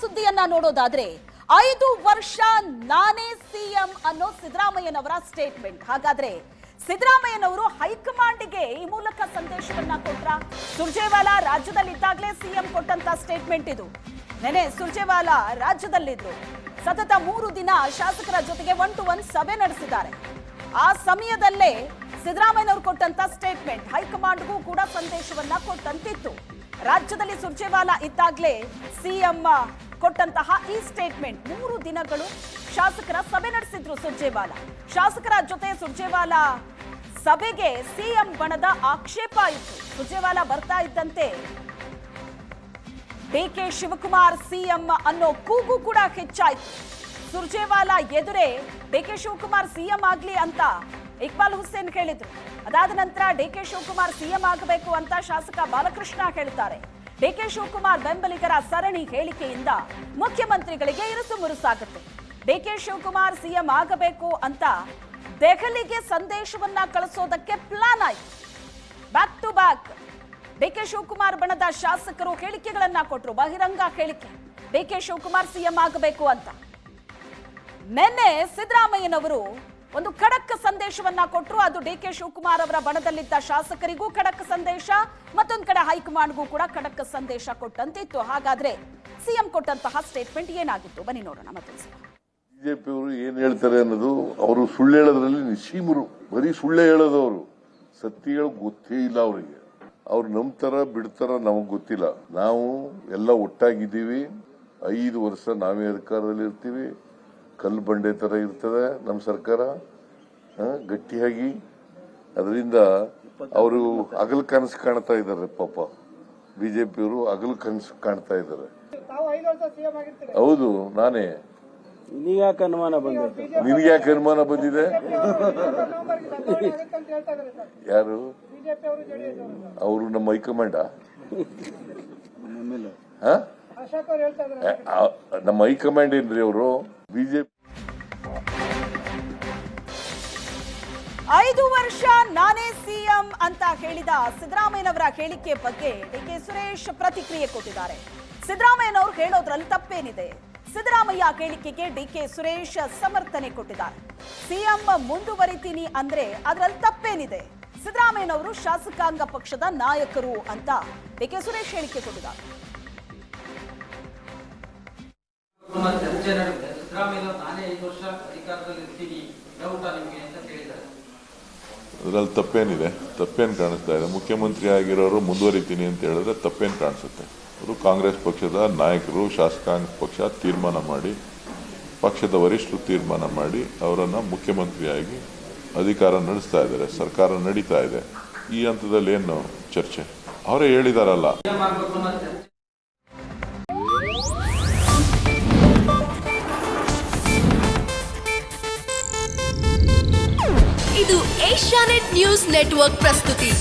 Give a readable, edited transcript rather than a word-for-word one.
ಸುದ್ದಿಯನ್ನ ನೋಡೋದಾದ್ರೆ 5 ವರ್ಷ ನಾನೇ ಸಿಎಂ ಅನ್ನೋ ಸಿದ್ದರಾಮಯ್ಯನವರ ಸ್ಟೇಟ್ಮೆಂಟ್. ಹಾಗಾದ್ರೆ ಸಿದ್ದರಾಮಯ್ಯನವರು ಹೈಕಮಾಂಡ್ಗೆ ಈ ಮೂಲಕ ಸಂದೇಶವನ್ನ ಕೊಟ್ರ? ಸುರ್ಜೇವಾಲಾ ರಾಜ್ಯದಲ್ಲಿದ್ದಾಗಲೇ ಸಿಎಂ ಕೊಟ್ಟಂತ ಸ್ಟೇಟ್ಮೆಂಟ್ ಇದು. ನೆನೆ ಸುರ್ಜೇವಾಲಾ ರಾಜ್ಯದಲ್ಲಿದ್ರು, ಸತತ 3 ದಿನ ಶಾಸಕರ ಜೊತೆಗೆ 1-to-1 ಸಭೆ ನಡೆಸಿದ್ದಾರೆ. ಆ ಸಮಯದಲ್ಲೇ ಸಿದ್ದರಾಮಯ್ಯನವರು ಕೊಟ್ಟಂತ ಸ್ಟೇಟ್ಮೆಂಟ್ ಹೈಕಮಾಂಡ್ಗೂ ಕೂಡ ಸಂದೇಶವನ್ನ ಕೊಟ್ಟಂತಿತ್ತು. ರಾಜ್ಯದಲ್ಲಿ ಸುರ್ಜೇವಾಲಾ ಇದ್ದಾಗಲೇ ಸಿಎಂ ಕೊಟ್ಟಂತಹ ಈ ಸ್ಟೇಟ್ಮೆಂಟ್. 3 ದಿನಗಳು ಶಾಸಕರ ಸಭೆ ನಡೆಸಿದ್ರು ಸುರ್ಜೇವಾಲಾ. ಶಾಸಕರ ಜೊತೆ ಸುರ್ಜೇವಾಲಾ ಸಭೆಗೆ ಸಿಎಂ ಬಣದ ಆಕ್ಷೇಪ ಇತ್ತು. ಸುರ್ಜೇವಾಲಾ ಬರ್ತಾ ಇದ್ದಂತೆ ಡಿಕೆ ಶಿವಕುಮಾರ್ ಸಿಎಂ ಅನ್ನೋ ಕೂಗು ಕೂಡ ಹೆಚ್ಚಾಯಿತು. ಸುರ್ಜೇವಾಲಾ ಎದುರೇ ಡಿಕೆ ಶಿವಕುಮಾರ್ ಸಿಎಂ ಆಗ್ಲಿ ಅಂತ ಇಕ್ಬಾಲ್ ಹುಸೇನ್ ಹೇಳಿದ್ರು. ಅದಾದ ನಂತರ ಡಿಕೆ ಶಿವಕುಮಾರ್ ಸಿಎಂ ಆಗಬೇಕು ಅಂತ ಶಾಸಕ ಬಾಲಕೃಷ್ಣ ಹೇಳ್ತಾರೆ. ಡಿಕೆ ಶಿವಕುಮಾರ್ ಬೆಂಬಲಿಗರ ಸರಣಿ ಹೇಳಿಕೆಯಿಂದ ಮುಖ್ಯಮಂತ್ರಿಗಳಿಗೆ ಇರುಸು ಮುರುಸಾಗುತ್ತೆ. ಡಿಕೆ ಶಿವಕುಮಾರ್ ಸಿಎಂ ಆಗಬೇಕು ಅಂತ ದೆಹಲಿಗೆ ಸಂದೇಶವನ್ನ ಕಳಿಸೋದಕ್ಕೆ ಪ್ಲಾನ್ ಆಯ್ತು. Back to back DK Shivakumar ಬಣದ ಶಾಸಕರು ಹೇಳಿಕೆಗಳನ್ನ ಕೊಟ್ಟರು. ಬಹಿರಂಗ ಹೇಳಿಕೆ, ಡಿಕೆ ಶಿವಕುಮಾರ್ ಸಿಎಂ ಆಗಬೇಕು ಅಂತ. ನಿನ್ನೆ ಸಿದ್ದರಾಮಯ್ಯನವರು ಒಂದು ಖಡಕ್ ಸಂದೇಶವನ್ನ ಕೊಟ್ಟರು. ಅದು ಡಿಕೆ ಶಿವಕುಮಾರ್ ಅವರ ಬಣದಲ್ಲಿದ್ದ ಶಾಸಕರಿಗೂ ಖಡಕ್ ಸಂದೇಶ, ಮತ್ತೊಂದು ಕಡೆ ಹೈಕಮಾಂಡ್ಗೂ ಕೂಡ ಖಡಕ್ ಸಂದೇಶ ಕೊಟ್ಟಂತಿತ್ತು. ಹಾಗಾದ್ರೆ ಸಿಎಂ ಕೊಟ್ಟಂತಹ ಸ್ಟೇಟ್ಮೆಂಟ್ ಏನಾಗಿತ್ತು? ಬನ್ನಿ ನೋಡೋಣ ಮತ್ತೊಂದ್ಸಲ. ಬಿಜೆಪಿ ಅವರು ಏನ್ ಹೇಳ್ತಾರೆ ಅನ್ನೋದು, ಅವರು ಸುಳ್ಳು ಹೇಳೋದ್ರಲ್ಲಿ ನಿಶೀಮರು. ಬರೀ ಸುಳ್ಳೆ ಹೇಳೋದವರು, ಸತ್ಯ ಹೇಳೋ ಗೊತ್ತೇ ಇಲ್ಲ ಅವರಿಗೆ. ಅವ್ರು ನಂಬ್ತಾರ ಬಿಡ್ತಾರ ನಮಗ್ ಗೊತ್ತಿಲ್ಲ. ನಾವು ಎಲ್ಲ ಒಟ್ಟಾಗಿದ್ದೀವಿ. 5 ವರ್ಷ ನಾವೇ ಅಧಿಕಾರದಲ್ಲಿ ಇರ್ತೀವಿ. ಕಲ್ಲು ಬಂಡೆ ತರ ಇರ್ತದೆ ನಮ್ಮ ಸರ್ಕಾರ, ಗಟ್ಟಿಯಾಗಿ. ಅದರಿಂದ ಅವರು ಹಗಲು ಕನಸು ಕಾಣ್ತಾ ಇದ್ದಾರೆ. ಪಾಪ ಬಿಜೆಪಿಯವರು ಹಗಲು ಕನಸು ಕಾಣ್ತಾ ಇದ್ದಾರೆ. ಹೌದು, ನಾನೇ. ನಿನಗ್ಯಾಕೆ ಅನುಮಾನ ಬಂದಿದೆ? ನಿನಗ್ಯಾಕೆ ಅನುಮಾನ ಬಂದಿದೆ? ಯಾರು? ಅವರು ನಮ್ಮ ಹೈಕಮಾಂಡ. ನಮ್ಮ ಹೈಕಮಾಂಡ್ ಏನ್ರಿ ಅವರು? ಬಿಜೆಪಿ 5 ವರ್ಷ ನಾನೇ ಸಿಎಂ ಅಂತ ಹೇಳಿದ ಸಿದ್ದರಾಮಯ್ಯನವರ ಹೇಳಿಕೆ ಬಗ್ಗೆ ಡಿಕೆ ಸುರೇಶ್ ಪ್ರತಿಕ್ರಿಯೆ ಕೊಟ್ಟಿದ್ದಾರೆ. ಸಿದ್ದರಾಮಯ್ಯನವರು ಹೇಳೋದ್ರಲ್ಲಿ ತಪ್ಪೇನಿದೆ? ಸಿದ್ದರಾಮಯ್ಯ ಹೇಳಿಕೆಗೆ ಡಿಕೆ ಸುರೇಶ್ ಸಮರ್ಥನೆ ಕೊಟ್ಟಿದ್ದಾರೆ. ಸಿಎಂ ಮುಂದುವರಿತೀನಿ ಅಂದ್ರೆ ಅದರಲ್ಲಿ ತಪ್ಪೇನಿದೆ? ಸಿದ್ದರಾಮಯ್ಯನವರು ಶಾಸಕಾಂಗ ಪಕ್ಷದ ನಾಯಕರು ಅಂತ ಡಿಕೆ ಸುರೇಶ್ ಹೇಳಿಕೆ ಕೊಟ್ಟಿದ್ದಾರೆ. ಅದರಲ್ಲಿ ತಪ್ಪೇನಿದೆ? ತಪ್ಪೇನು ಕಾಣಿಸ್ತಾ ಇದೆ? ಮುಖ್ಯಮಂತ್ರಿ ಆಗಿರೋರು ಮುಂದುವರಿತೀನಿ ಅಂತ ಹೇಳಿದ್ರೆ ತಪ್ಪೇನು ಕಾಣಿಸುತ್ತೆ? ಅದು ಕಾಂಗ್ರೆಸ್ ಪಕ್ಷದ ನಾಯಕರು, ಶಾಸಕಾಂಗ ಪಕ್ಷ ತೀರ್ಮಾನ ಮಾಡಿ, ಪಕ್ಷದ ವರಿಷ್ಠರು ತೀರ್ಮಾನ ಮಾಡಿ ಅವರನ್ನು ಮುಖ್ಯಮಂತ್ರಿಯಾಗಿ ಅಧಿಕಾರ ನಡೆಸ್ತಾ ಇದ್ದಾರೆ. ಸರ್ಕಾರ ನಡೀತಾ ಇದೆ. ಈ ಹಂತದಲ್ಲಿ ಏನು ಚರ್ಚೆ? ಅವರೇ ಹೇಳಿದಾರಲ್ಲ. ಇದು ಏಷ್ಯಾನೆಟ್ ನ್ಯೂಸ್ ನೆಟ್ವರ್ಕ್ ಪ್ರಸ್ತುತಿ.